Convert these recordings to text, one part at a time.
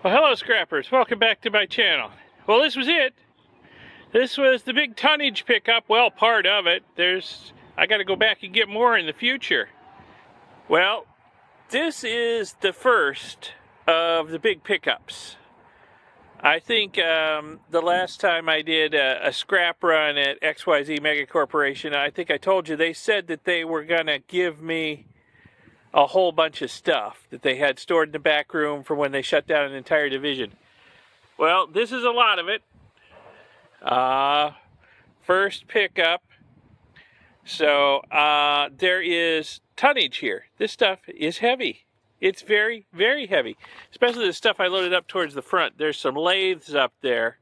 Well, hello scrappers, welcome back to my channel. Well, this was it. This was the big tonnage pickup. Well, part of it. I got to go back and get more in the future. Well, this is the first of the big pickups. I think the last time I did a scrap run at XYZ Mega Corporation, I think I told you they said that they were going to give me a whole bunch of stuff that they had stored in the back room for when they shut down an entire division. Well, this is a lot of it. First pickup. So there is tonnage here. This stuff is heavy. It's very, very heavy. Especially the stuff I loaded up towards the front. There's some lathes up there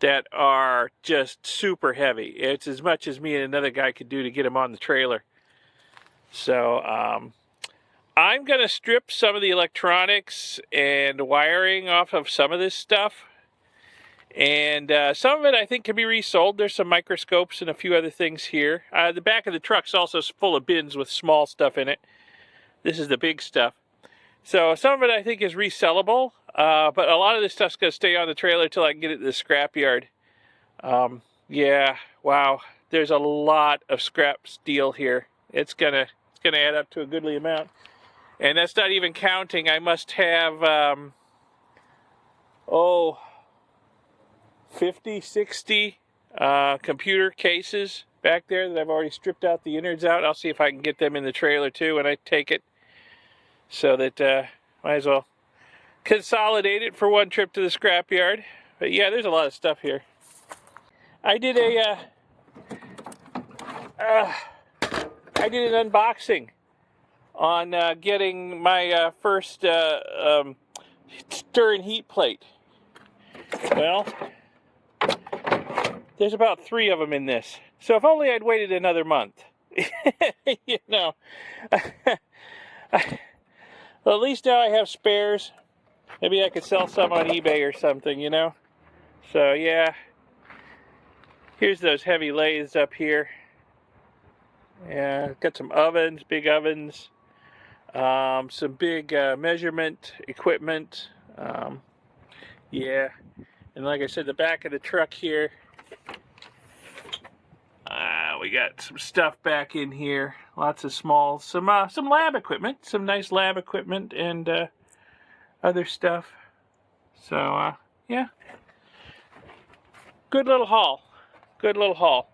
that are just super heavy. It's as much as me and another guy could do to get them on the trailer. So I'm going to strip some of the electronics and wiring off of some of this stuff. And some of it I think can be resold. There's some microscopes and a few other things here. The back of the truck's also full of bins with small stuff in it. This is the big stuff. So some of it I think is resellable. But a lot of this stuff's going to stay on the trailer until I can get it to the scrapyard. Yeah, wow. There's a lot of scrap steel here. It's gonna add up to a goodly amount. And that's not even counting. I must have, 50, 60 computer cases back there that I've already stripped out the innards out. I'll see if I can get them in the trailer too when I take it. So that, might as well consolidate it for one trip to the scrapyard. But yeah, there's a lot of stuff here. I did an unboxing on getting my first stir and heat plate. Well, there's about 3 of them in this. So if only I'd waited another month. You know. Well, at least now I have spares. Maybe I could sell some on eBay or something, you know. So yeah. Here's those heavy lathes up here. Yeah, got some ovens, big ovens. Some big measurement equipment. Yeah, and like I said, the back of the truck here, we got some stuff back in here. Lots of small, some lab equipment, some nice lab equipment, and other stuff. So yeah, good little haul. Good little haul.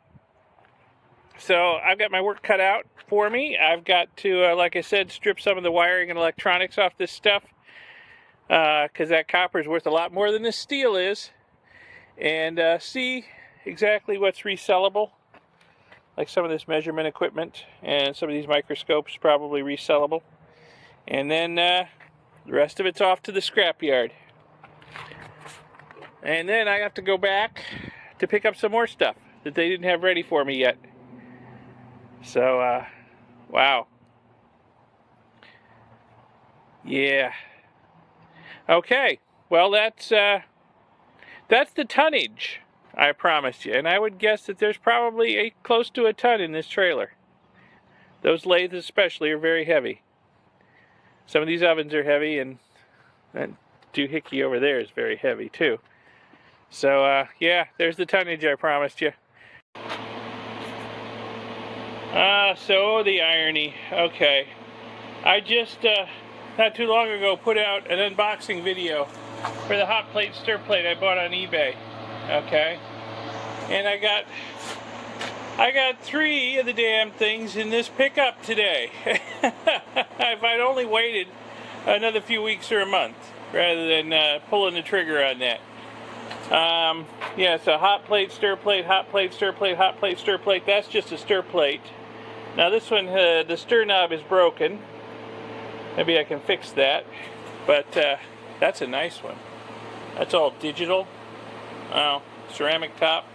So I've got my work cut out for me. I've got to, like I said, strip some of the wiring and electronics off this stuff. Because that copper is worth a lot more than this steel is. And see exactly what's resellable. Like some of this measurement equipment. And some of these microscopes probably resellable. And then the rest of it's off to the scrapyard. And then I have to go back to pick up some more stuff that they didn't have ready for me yet. So, wow. Yeah. Okay. Well, that's the tonnage I promised you. And I would guess that there's probably close to a ton in this trailer. Those lathes especially are very heavy. Some of these ovens are heavy, and that doohickey over there is very heavy too. So, yeah, there's the tonnage I promised you. So the irony. Okay. I just, not too long ago, put out an unboxing video for the hot plate stir plate I bought on eBay. Okay. And I got 3 of the damn things in this pickup today. If I'd only waited another few weeks or a month, rather than pulling the trigger on that. Yeah, so hot plate, stir plate, hot plate, stir plate, hot plate, stir plate. That's just a stir plate. Now this one, the stir knob is broken. Maybe I can fix that. But that's a nice one. That's all digital. Oh, ceramic top.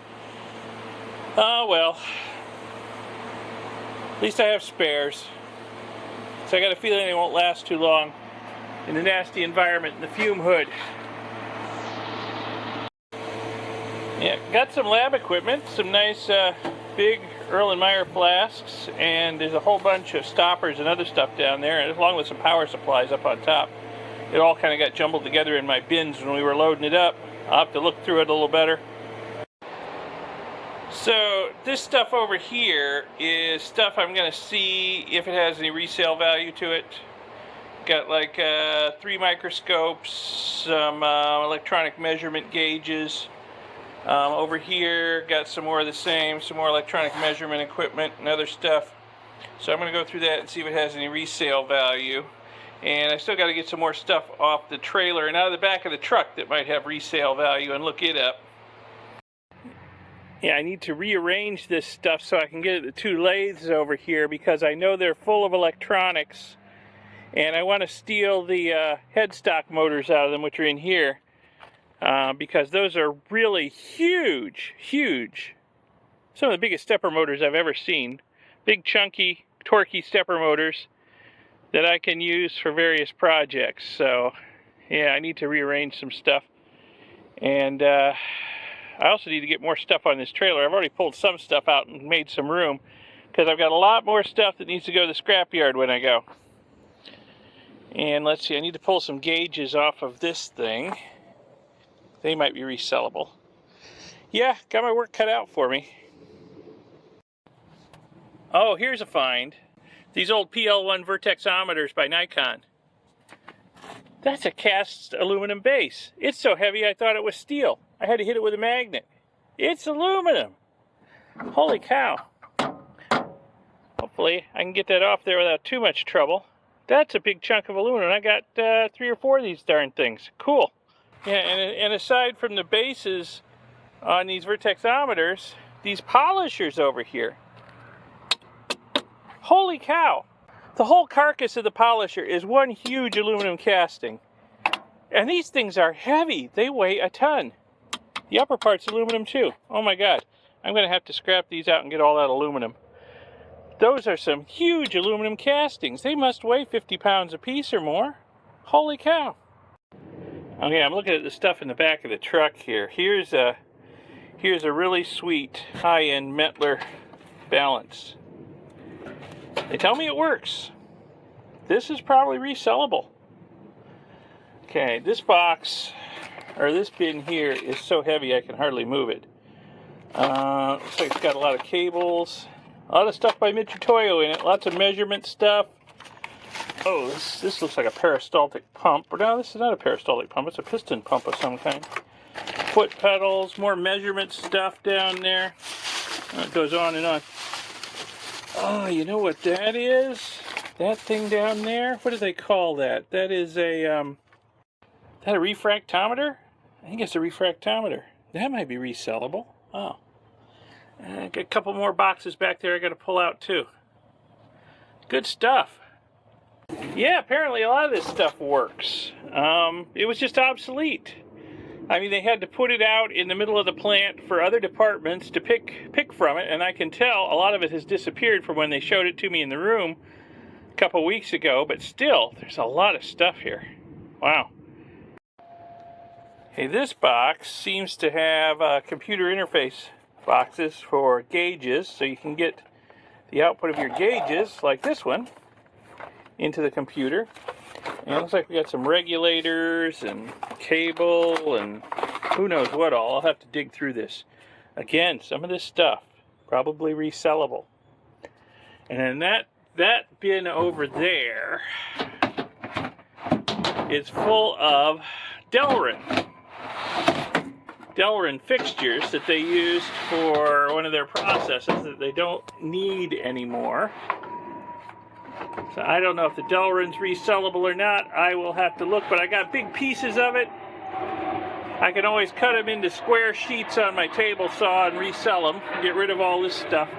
Oh well. At least I have spares. So I got a feeling they won't last too long in the nasty environment in the fume hood. Yeah, got some lab equipment, some nice big Erlenmeyer flasks, and there's a whole bunch of stoppers and other stuff down there, along with some power supplies up on top. It all kind of got jumbled together in my bins when we were loading it up. I'll have to look through it a little better. So this stuff over here is stuff I'm going to see if it has any resale value to it. Got like 3 microscopes, some electronic measurement gauges. Over here, got some more of the same, some more electronic measurement equipment and other stuff. So I'm going to go through that and see if it has any resale value. And I still got to get some more stuff off the trailer and out of the back of the truck that might have resale value and look it up. Yeah, I need to rearrange this stuff so I can get the 2 lathes over here because I know they're full of electronics. And I want to steal the headstock motors out of them, which are in here. Because those are really huge, huge. Some of the biggest stepper motors I've ever seen. Big, chunky, torquey stepper motors that I can use for various projects. So, yeah, I need to rearrange some stuff. And I also need to get more stuff on this trailer. I've already pulled some stuff out and made some room because I've got a lot more stuff that needs to go to the scrapyard when I go. And let's see, I need to pull some gauges off of this thing. They might be resellable. Yeah, got my work cut out for me. Oh, here's a find. These old PL1 vertexometers by Nikon. That's a cast aluminum base. It's so heavy I thought it was steel. I had to hit it with a magnet. It's aluminum. Holy cow. Hopefully I can get that off there without too much trouble. That's a big chunk of aluminum. I got 3 or 4 of these darn things. Cool. Yeah, and aside from the bases on these vertexometers, these polishers over here. Holy cow! The whole carcass of the polisher is one huge aluminum casting. And these things are heavy. They weigh a ton. The upper part's aluminum too. Oh my god. I'm going to have to scrap these out and get all that aluminum. Those are some huge aluminum castings. They must weigh 50 pounds a piece or more. Holy cow. Okay, I'm looking at the stuff in the back of the truck here. Here's a really sweet high-end Mettler balance. They tell me it works. This is probably resellable. Okay, this box, or this bin here, is so heavy I can hardly move it. Looks like it's got a lot of cables. A lot of stuff by Mitutoyo in it. Lots of measurement stuff. Oh, this looks like a peristaltic pump. But no, this is not a peristaltic pump. It's a piston pump of some kind. Foot pedals, more measurement stuff down there. It goes on and on. Oh, you know what that is? That thing down there? What do they call that? That is a, that a refractometer? I think it's a refractometer. That might be resellable. Oh. Got a couple more boxes back there I got to pull out too. Good stuff. Yeah, apparently a lot of this stuff works. It was just obsolete. I mean, they had to put it out in the middle of the plant for other departments to pick from it, and I can tell a lot of it has disappeared from when they showed it to me in the room a couple weeks ago, but still, there's a lot of stuff here. Wow. Hey, this box seems to have computer interface boxes for gauges, so you can get the output of your gauges, like this one, into the computer. And it looks like we got some regulators and cable and who knows what all. I'll have to dig through this. Again, some of this stuff, probably resellable. And then that bin over there is full of Delrin fixtures that they used for one of their processes that they don't need anymore. So I don't know if the Delrin's resellable or not. I will have to look, but I got big pieces of it. I can always cut them into square sheets on my table saw and resell them. Get rid of all this stuff.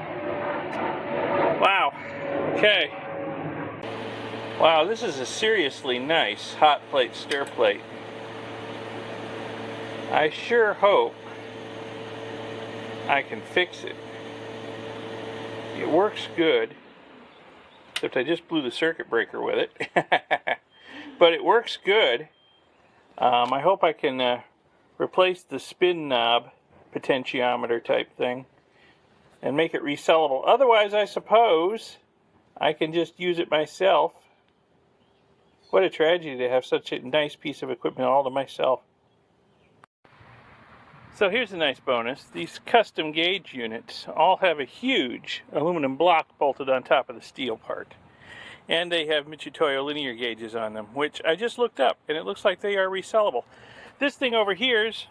Wow. Okay. Wow, this is a seriously nice hot plate stir plate. I sure hope I can fix it. It works good. Except I just blew the circuit breaker with it. But it works good. I hope I can replace the spin knob potentiometer type thing and make it resellable. Otherwise, I suppose I can just use it myself What a tragedy to have such a nice piece of equipment all to myself. So here's a nice bonus. These custom gauge units all have a huge aluminum block bolted on top of the steel part. And they have Mitutoyo linear gauges on them, which I just looked up, and it looks like they are resellable. This thing over here is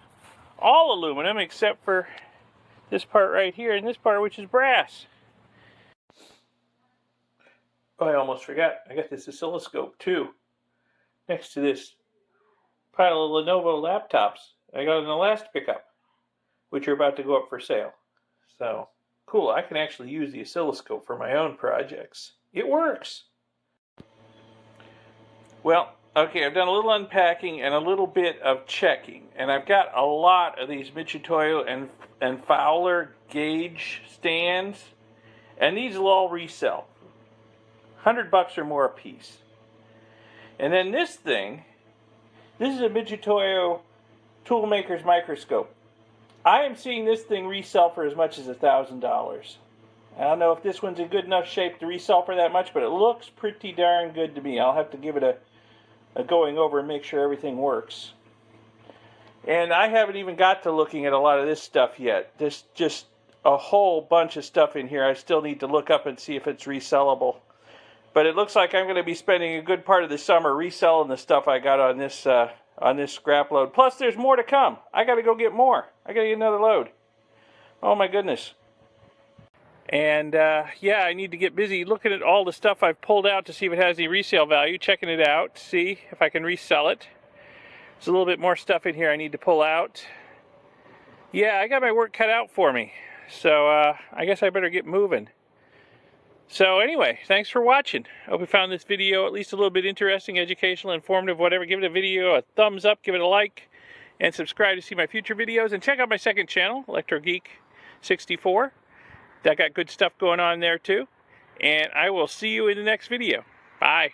all aluminum except for this part right here and this part, which is brass. Oh, I almost forgot. I got this oscilloscope too, next to this pile of Lenovo laptops. I got in the last pickup, which are about to go up for sale. So, cool. I can actually use the oscilloscope for my own projects. It works. Well, okay, I've done a little unpacking and a little bit of checking, and I've got a lot of these Mitutoyo and Fowler gauge stands, and these will all resell. $100 or more a piece. And then this thing, this is a Mitutoyo Toolmaker's Microscope. I am seeing this thing resell for as much as $1,000. I don't know if this one's in good enough shape to resell for that much, but it looks pretty darn good to me. I'll have to give it a going over and make sure everything works. And I haven't even got to looking at a lot of this stuff yet. There's just a whole bunch of stuff in here I still need to look up and see if it's resellable. But it looks like I'm going to be spending a good part of the summer reselling the stuff I got on this scrap load. Plus, there's more to come. I got to go get more. I got to get another load. Oh my goodness. And yeah, I need to get busy looking at all the stuff I've pulled out to see if it has any resale value, checking it out, see if I can resell it. There's a little bit more stuff in here I need to pull out. Yeah, I got my work cut out for me. So I guess I better get moving. So anyway, thanks for watching. I hope you found this video at least a little bit interesting, educational, informative, whatever. Give it a video a thumbs up, give it a like, and subscribe to see my future videos. And check out my second channel, Electro Geek 64. I got good stuff going on there too. And I will see you in the next video. Bye.